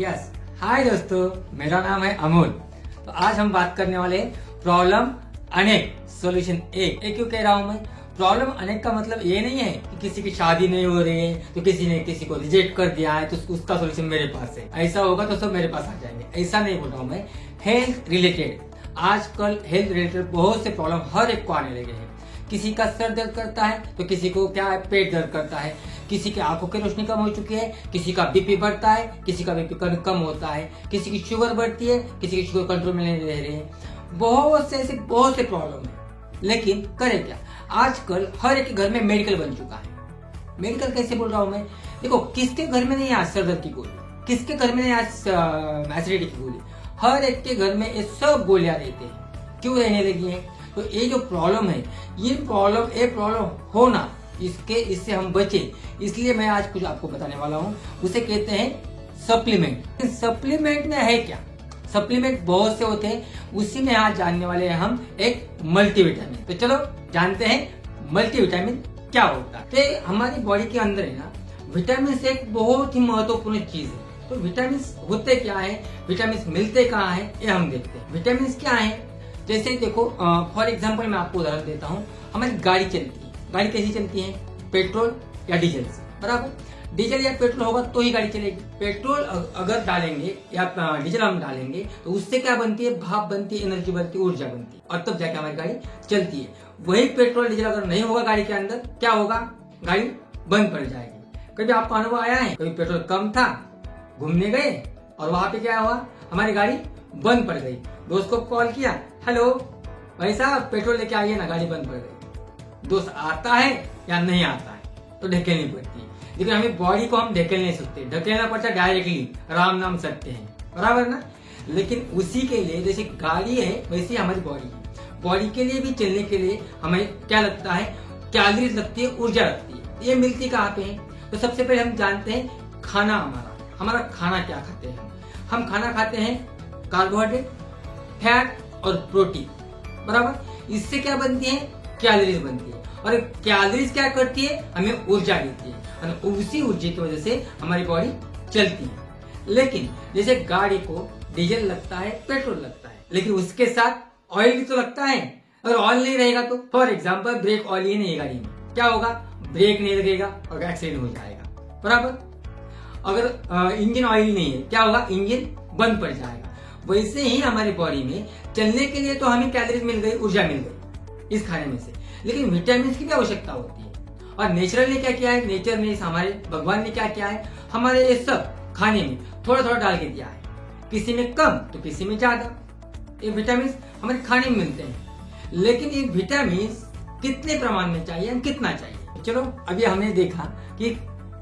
Yes hi दोस्तों, मेरा नाम है अमोल। तो आज हम बात करने वाले प्रॉब्लम अनेक सॉल्यूशन एक। क्यों कह रहा हूं मैं प्रॉब्लम अनेक का मतलब ये नहीं है कि किसी की शादी नहीं हो रही है तो किसी ने किसी को रिजेक्ट कर दिया है तो उसका सॉल्यूशन मेरे पास है, ऐसा होगा तो सब मेरे पास आ जाएंगे। ऐसा नहीं बोल रहा हूं मैं। हेल्थ रिलेटेड, आजकल हेल्थ रिलेटेड बहुत से प्रॉब्लम हर एक को आने लगे हैं। किसी का सर दर्द करता है तो किसी को क्या है, पेट दर्द करता है, किसी की आंखों की रोशनी कम हो चुकी है, किसी का बीपी बढ़ता है, किसी का बीपी कम होता है, किसी की शुगर बढ़ती है, किसी की शुगर कंट्रोल में नहीं रह रही है। बहुत से ऐसे बहुत से प्रॉब्लम है। लेकिन करे क्या, आजकल हर एक घर में मेडिकल बन चुका है। मेडिकल कैसे बोल रहा हूं मैं, देखो किसके घर में नहीं आज सर दर्द की गोली, किसके घर में नहीं आज एसिडिटी की गोली, हर एक के घर में ये सब गोलियां रहते हैं। क्यों रहने लगी है? तो ये जो प्रॉब्लम है, ये प्रॉब्लम होना, इससे हम बचे, इसलिए मैं आज कुछ आपको बताने वाला हूँ। उसे कहते हैं सप्लीमेंट। सप्लीमेंट में है क्या? सप्लीमेंट बहुत से होते हैं, उसी में आज जानने वाले हैं हम एक मल्टीविटामिन। तो चलो जानते हैं मल्टीविटामिन क्या होता है। तो हमारी बॉडी के अंदर है ना, विटामिन एक बहुत ही महत्वपूर्ण चीज है। तो विटामिन होते क्या है, विटामिन मिलते कहाँ है, ये हम देखते हैं। विटामिन क्या है, जैसे देखो फॉर एग्जाम्पल मैं आपको उदाहरण देता हूँ। हमारी गाड़ी चलती है, गाड़ी कैसी चलती है, पेट्रोल या डीजल से, बराबर। डीजल या पेट्रोल होगा तो ही गाड़ी चलेगी। पेट्रोल अगर डालेंगे या डीजल हम डालेंगे तो उससे क्या बनती है, भाप बनती है, एनर्जी बनती है, ऊर्जा बनती है, और तब जाके हमारी गाड़ी चलती है। वही पेट्रोल डीजल अगर नहीं होगा गाड़ी के अंदर, क्या होगा, गाड़ी बंद पड़ जाएगी। कभी आपको अनुभव आया है, कभी पेट्रोल कम था, घूमने गए और वहां पे क्या हुआ, हमारी गाड़ी बंद पड़ गई। दोस्त को कॉल किया, हेलो भाई साहब पेट्रोल लेके आइए ना, गाड़ी बंद पड़ गई। दोस्त आता है या नहीं आता है तो ढकेलनी पड़ती है। लेकिन हमें बॉडी को हम ढकेल नहीं सकते, ढकेलना पड़ता डायरेक्टली, राम नाम सत्य है, बराबर ना। लेकिन उसी के लिए जैसे गाड़ी है वैसे हमारी बॉडी है। बॉडी के लिए भी चलने के लिए हमें क्या लगता है, कैलोरीज लगती है, ऊर्जा लगती है। ये मिलती कहाँ पे है? तो सबसे पहले हम जानते हैं खाना। हमारा खाना क्या खाते हैं हम खाना खाते हैं कार्बोहाइड्रेट, फैट और प्रोटीन, बराबर। इससे क्या बनती है, कैलोरीज बनती है। और कैलोरीज क्या करती है, हमें ऊर्जा देती है, और उसी ऊर्जा की वजह से हमारी बॉडी चलती है। लेकिन जैसे गाड़ी को डीजल लगता है, पेट्रोल लगता है, लेकिन उसके साथ ऑयल भी तो लगता है। अगर ऑयल नहीं रहेगा तो फॉर एग्जाम्पल ब्रेक ऑयल ही नहीं है गाड़ी में, क्या होगा, ब्रेक नहीं लगेगा और एक्सीडेंट हो जाएगा, बराबर। अगर इंजन ऑयल नहीं है, क्या होगा, इंजन बंद पड़ जाएगा। वैसे ही हमारी बॉडी में चलने के लिए तो हमें कैलोरीज मिल गई, ऊर्जा मिल गई इस खाने में से, लेकिन विटामिन की भी आवश्यकता होती है। और नेचुरल ने क्या किया है, नेचर ने, हमारे भगवान ने क्या किया है, हमारे ये सब खाने में थोड़ा थोड़ा डाल के दिया है, किसी में कम तो किसी में ज्यादा। ये विटामिन हमारे खाने में मिलते हैं, लेकिन ये विटामिन कितने प्रमाण में चाहिए, कितना चाहिए। चलो अभी हमने देखा कि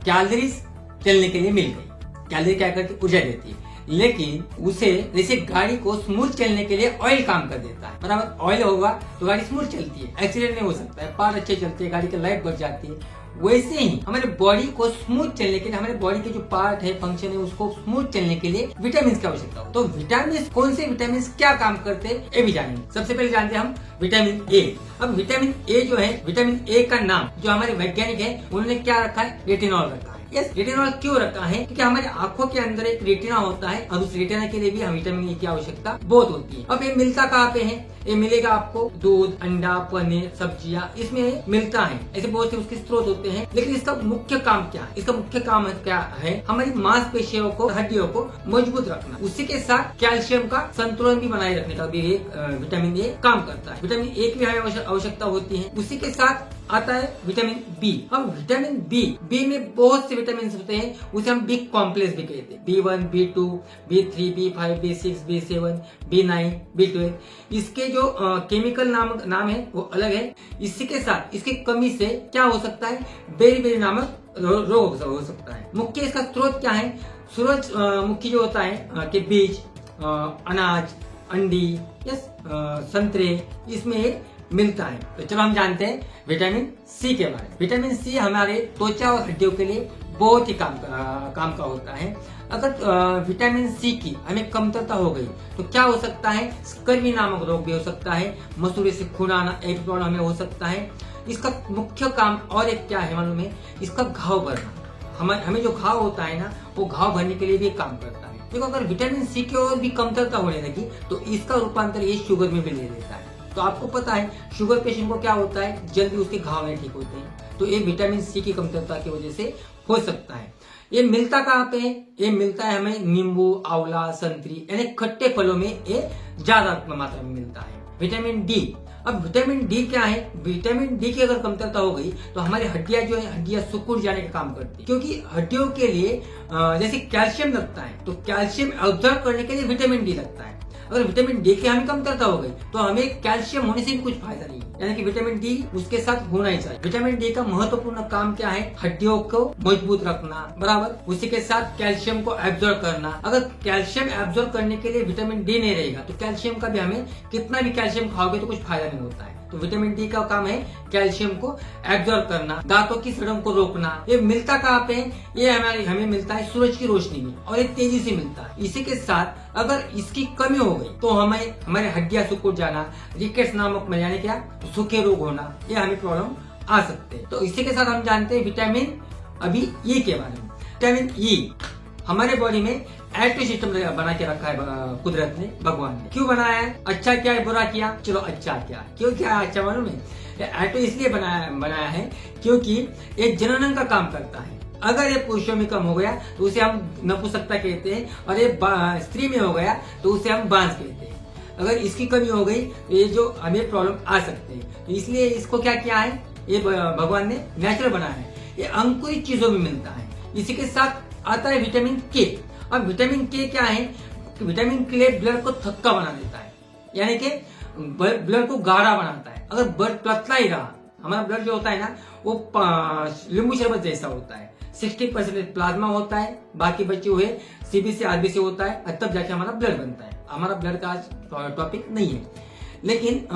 कैलोरीज चलने के लिए मिल गई। कैलोरी क्या करती है, ऊर्जा देती है। लेकिन उसे जैसे गाड़ी को स्मूथ चलने के लिए ऑयल काम कर देता है, बराबर। ऑयल होगा तो गाड़ी स्मूथ चलती है, एक्सीडेंट नहीं हो सकता है, पार्ट अच्छे चलते हैं, गाड़ी की लाइफ बढ़ जाती है। वैसे ही हमारे बॉडी को स्मूथ चलने के लिए, हमारे बॉडी के जो पार्ट है, फंक्शन है, उसको स्मूथ चलने के लिए विटामिन की आवश्यकता हो। तो विटामिन, कौन से विटामिन क्या काम करते हैं, ये भी जानेंगे। सबसे पहले जानते हैं हम विटामिन ए। अब विटामिन ए जो है, विटामिन ए का नाम जो हमारे वैज्ञानिक है उन्होंने क्या रखा है, रेटिनॉल रखा है। यस, रेटिनॉल क्यों रखा है, क्योंकि हमारी आंखों के अंदर एक रेटिना होता है और उस रेटिना के लिए भी हम विटामिन ए की आवश्यकता बहुत होती है। अब ये मिलता कहाँ पे है, ये मिलेगा आपको दूध, अंडा, पनीर, सब्जियां, इसमें मिलता है। ऐसे बहुत से उसके स्रोत होते हैं। लेकिन इसका मुख्य काम क्या है, इसका मुख्य काम क्या है, हमारी मांसपेशियों को, हड्डियों को मजबूत रखना। उसी के साथ कैल्शियम का संतुलन भी बनाए रखने का भी एक विटामिन ए काम करता है। विटामिन ए की हमें आवश्यकता होती है। उसी के साथ आता है विटामिन बी। अब विटामिन बी में बहुत से विटामिन होते हैं, उसे हम बी कॉम्प्लेक्स भी कहते हैं। B1, B2, B3, B5, B6, B7, B9, B12। इसके जो केमिकल नाम है वो अलग है। इसी के साथ इसकी कमी से क्या हो सकता है, बेरी नामक रोग हो सकता है। मुख्य इसका स्रोत क्या है, सूरजमुखी जो होता है के बीज, अनाज, अंडी, संतरे, इसमें मिलता है। तो चलो हम जानते हैं विटामिन सी के बारे में। विटामिन सी हमारे त्वचा और हड्डियों के लिए बहुत ही काम का होता है। अगर विटामिन सी की हमें कमतरता हो गई तो क्या हो सकता है, स्कर्वी नामक रोग भी हो सकता है, मसूड़े से खून आना एक प्रॉब्लम हमें हो सकता है। इसका मुख्य काम और एक क्या है मालूम है, इसका घाव भरना। हमें जो घाव होता है ना, वो घाव भरने के लिए भी काम करता है। देखो अगर विटामिन सी की और भी कमतरता होने लगी तो इसका रूपांतर ये शुगर में भी ले लेता है। तो आपको पता है शुगर पेशेंट को क्या होता है, जल्दी उसके घाव नहीं ठीक होते हैं। तो ये विटामिन सी की कमतरता की वजह से हो सकता है। ये मिलता कहाँ पे है? ये मिलता है हमें नींबू, आंवला, संतरी यानी खट्टे फलों में ये ज्यादा मात्रा में मिलता है। विटामिन डी, अब विटामिन डी क्या है? विटामिन डी की अगर कमतरता हो गई तो हमारी हड्डियां जो है, हड्डियां सिकुड़ जाने का काम करती है, क्योंकि हड्डियों के लिए जैसे कैल्शियम लगता है, तो कैल्शियम ऑब्जर्व करने के लिए विटामिन डी लगता है। अगर विटामिन डी की हमें कमतरता हो गई तो हमें कैल्शियम होने से भी कुछ फायदा नहीं है, यानी कि विटामिन डी उसके साथ होना ही चाहिए। विटामिन डी का महत्वपूर्ण काम क्या है? हड्डियों को मजबूत रखना, बराबर, उसी के साथ कैल्शियम को एब्जॉर्ब करना। अगर कैल्शियम एब्जॉर्ब करने के लिए विटामिन डी नहीं रहेगा तो कैल्शियम का भी हमें कितना भी कैल्शियम खाओगे तो कुछ फायदा नहीं होता है। तो विटामिन डी का काम है कैल्शियम को एब्जॉर्ब करना, दांतों की सड़न को रोकना। ये मिलता कहाँ पे? ये हमें मिलता है सूरज की रोशनी में, और ये तेजी से मिलता है। इसी के साथ अगर इसकी कमी हो गई तो हमें हमारे हड्डियां सिकुड़ जाना, रिकेट्स नामक यानी क्या, सूखे रोग होना, ये हमें प्रॉब्लम आ सकते हैं। तो इसी के साथ हम जानते हैं विटामिन अभी ई के बारे में। विटामिन ई हमारे बॉडी में एटो सिस्टम बना के रखा है कुदरत ने, भगवान ने। क्यों बनाया है? अच्छा क्या है, बुरा किया? चलो अच्छा क्या, क्यों क्या अच्छा मालूम है? एटो इसलिए बनाया है क्योंकि ये जननन का काम करता है। अगर ये पुरुषों में कम हो गया तो उसे हम नपुंसकता कहते हैं, और ये स्त्री में हो गया तो उसे हम बांझ कहते हैं। अगर इसकी कमी हो गई तो ये जो हमें प्रॉब्लम आ सकते हैं। तो इसलिए इसको क्या किया है? ये भगवान ने नेचुरल बनाया है। ये अंकुरित चीजों में मिलता है। इसी के साथ आता है विटामिन के। अब विटामिन के क्या है? विटामिन के ब्लड को थक्का बना देता है, यानी कि ब्लड को गाढ़ा बनाता है। अगर ब्लड पतला ही रहा, हमारा ब्लड जो होता है ना वो नींबू शरबत जैसा होता है। 60% प्लाज्मा होता है, बाकी बचे हुए सीबीसी आरबीसी होता है, तब जाके हमारा ब्लड बनता है। हमारा ब्लड का आज टॉपिक नहीं है, लेकिन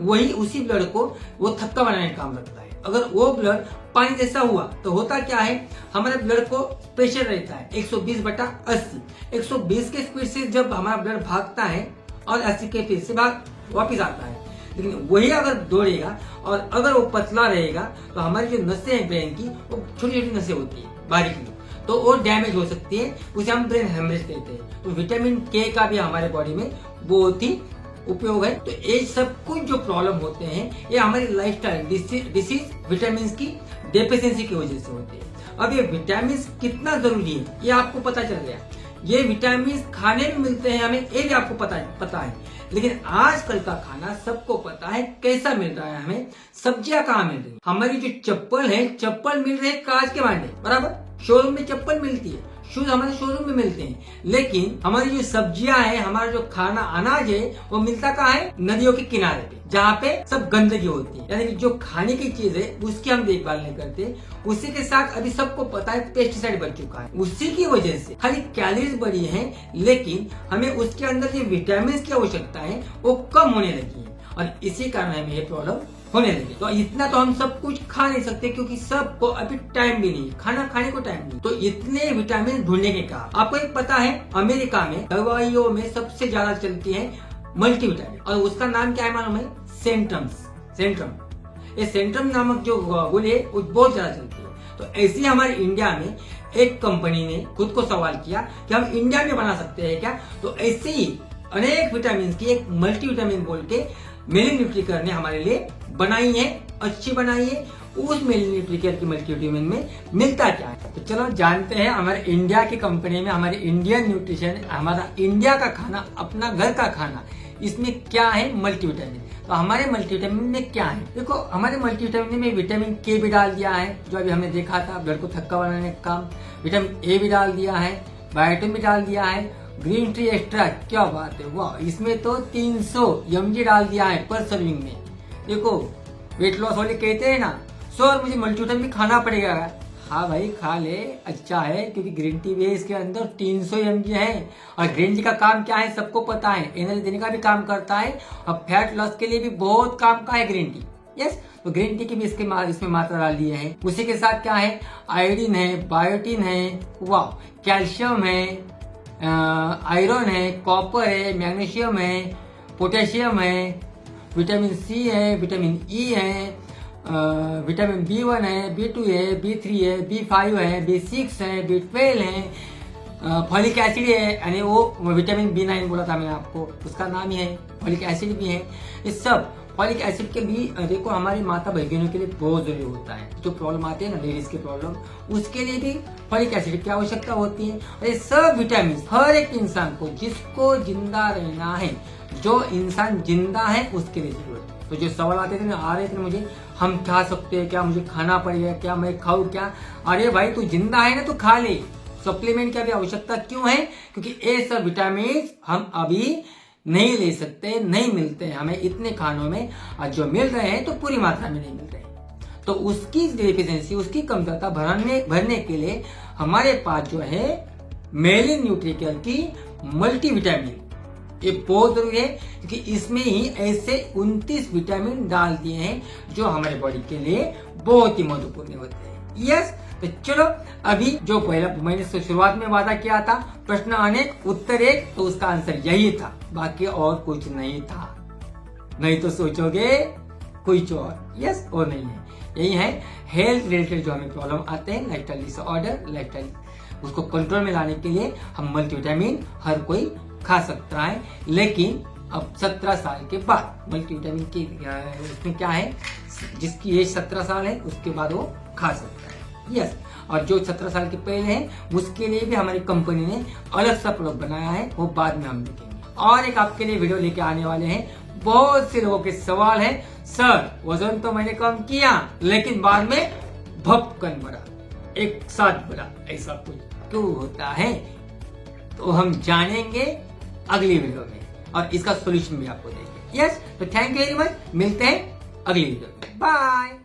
वही उसी ब्लड को वो थक्का बनाने का काम रखता है। अगर वो ब्लड पानी जैसा हुआ तो होता क्या है? हमारे ब्लड को प्रेशर रहता है 120/80। 120 के स्पीड से जब हमारा ब्लड भागता है और 80 के स्पीड से वापिस आता है। लेकिन वही अगर दौड़ेगा और अगर वो पतला रहेगा तो हमारी जो नसें हैं ब्रेन की, वो छोटी छोटी नसें होती है, बारीक, तो वो डैमेज हो सकती है, उसे हम ब्रेन हेमरेज कहते हैं। तो विटामिन के का भी हमारे बॉडी में बहुत ही उपयोग है। तो ये सब कुछ जो प्रॉब्लम होते हैं ये हमारी लाइफस्टाइल डिसीज विटामिन की डेफिशिएंसी की वजह से होते हैं। अब ये विटामिन कितना जरूरी है ये आपको पता चल गया। ये विटामिन खाने में मिलते हैं हमें, ये भी आपको पता है। लेकिन आजकल का खाना सबको पता है कैसा मिल रहा है। हमें सब्जियां कहाँ मिल रही है? हमारी जो चप्पल है, चप्पल मिल रहे हैं कांच के भांडे, बराबर, शोरूम में चप्पल मिलती है, शूज हमारे शोरूम में मिलते हैं। लेकिन हमारी जो सब्जियां हैं, हमारा जो खाना अनाज है, वो मिलता कहाँ है? नदियों के किनारे पे, जहाँ पे सब गंदगी होती है। यानी कि जो खाने की चीज है उसकी हम देखभाल नहीं करते। उसी के साथ अभी सबको पता है पेस्टिसाइड बढ़ चुका है, उसी की वजह से खाली कैलोरीज बढ़ी है, लेकिन हमें उसके अंदर जो विटामिन की आवश्यकता है वो कम होने लगी है, और इसी कारण हमें ये प्रॉब्लम होने लगी। तो इतना तो हम सब कुछ खा नहीं सकते, क्योंकि सबको अभी टाइम भी नहीं, खाना खाने को टाइम नहीं। तो इतने विटामिन ढूंढने के कारण आपको एक पता है, अमेरिका में दवाइयों में सबसे ज्यादा चलती है मल्टीविटामिन, और उसका नाम क्या है मालूम है? सेंट्रम। ये सेंट्रम नामक जो गोली है वो बहुत ज्यादा चलती है। तो ऐसे हमारे इंडिया में एक कंपनी ने खुद को सवाल किया कि हम इंडिया में बना सकते हैं क्या? तो ऐसे ही अनेक विटामिन की एक मल्टीविटामिन बोल के मेलिन न्यूट्रीकर ने हमारे लिए बनाई है, अच्छी बनाई है। उस मेलिन न्यूट्रीकर की मल्टीविटामिन में मिलता क्या है? तो चलो जानते हैं हमारे इंडिया की कंपनी में, हमारे इंडियन न्यूट्रिशन, हमारा इंडिया का खाना, अपना घर का खाना, इसमें क्या है? मल्टीविटामिन। तो हमारे मल्टीविटामिन में क्या है? देखो, हमारे मल्टीविटामिन में विटामिन के भी डाल दिया है, जो अभी हमने देखा था ब्लड को थक्का बनाने का काम। विटामिन ए भी डाल दिया है, बायोटिन भी डाल दिया है, ग्रीन टी एक्स्ट्रा, क्या बात है, वाह, इसमें तो 300 mg डाल दिया है पर सर्विंग में। देखो, वेट लॉस वाले कहते हैं ना, सर मुझे मल्टीविटामिन भी खाना पड़ेगा। हाँ भाई, खा ले, अच्छा है, क्योंकि ग्रीन टी भी है, इसके अंदर 300 mg है। और ग्रीन टी का काम क्या है सबको पता है, एनर्जी देने का भी काम करता है, और फैट लॉस के लिए भी बहुत काम का है ग्रीन टी। यस, तो ग्रीन टी की भी इसमें मात्रा डाल दिए है। उसी के साथ क्या है? आयोडीन है, बायोटिन है, वाह, कैल्शियम है, आयरन है, कॉपर है, मैग्नीशियम है, पोटेशियम है, विटामिन सी है, विटामिन ई है, विटामिन B1 है, B2 है, B3 है, B5 है, B6 है, B12 है, फॉलिक एसिड है, यानी वो विटामिन B9 बोला था मैंने आपको, उसका नाम ही है। फॉलिक एसिड भी है। इस सब फॉलिक एसिड के भी देखो हमारी माता बहनों के लिए बहुत जरूरी होता है। जो प्रॉब्लम आती है ना लेडीज की प्रॉब्लम, उसके लिए भी फॉलिक एसिड की आवश्यकता होती है। और ये सब विटामिन हर एक इंसान को, जिसको जिंदा रहना है, जो इंसान जिंदा है, उसके लिए जरूरत है। तो जो सवाल आते थे ना, आ रहे थे मुझे, हम खा सकते हैं क्या, मुझे खाना पड़ेगा क्या, मैं खाऊं क्या? अरे भाई तू जिंदा है ना, तो खा ले। सप्लीमेंट की भी आवश्यकता क्यों है? क्योंकि ये सब विटामिन हम अभी नहीं ले सकते, नहीं मिलते हैं हमें इतने खानों में, और जो मिल रहे हैं तो पूरी मात्रा में नहीं मिल रहे। तो उसकी डेफिशिएंसी, उसकी कमतरता भरने के लिए हमारे पास जो है मेलिन न्यूट्रिकेयर की मल्टीविटामिन, ये बहुत जरूरी है, क्योंकि इसमें ही ऐसे 29 विटामिन डाल दिए हैं जो हमारे बॉडी के लिए बहुत ही महत्वपूर्ण होते हैं। यस, तो चलो अभी जो पहला मैंने शुरुआत में वादा किया था, प्रश्न अनेक उत्तर एक, तो उसका आंसर यही था, बाकी और कुछ नहीं था। नहीं तो सोचोगे कुछ और। यस, और नहीं है, यही है हेल्थ रिलेटेड जो हमें प्रॉब्लम आते हैं, लाइफस्टाइल डिसऑर्डर, लाइफस्टाइल, उसको कंट्रोल में लाने के लिए हम मल्टीविटामिन हर कोई खा सकता है, लेकिन अब 17 साल के बाद मल्टीविटामिन की उसमें क्या है, जिसकी एज 17 साल है उसके बाद वो खा सकता है। यस, और जो 17 साल के पहले हैं उसके लिए भी हमारी कंपनी ने अलग सा प्रोडक्ट बनाया है, वो बाद में हम देखेंगे। और एक आपके लिए वीडियो लेके आने वाले हैं। बहुत से लोगों के सवाल है, सर वजन तो मैंने कम किया लेकिन बाद में भपकन बढ़ा, एक साथ बढ़ा, ऐसा कुछ क्यों होता है? तो हम जानेंगे अगली वीडियो में, और इसका सोल्यूशन भी आपको देंगे। यस, तो थैंक यू वेरी मच, मिलते हैं अगली वीडियो में। बाय।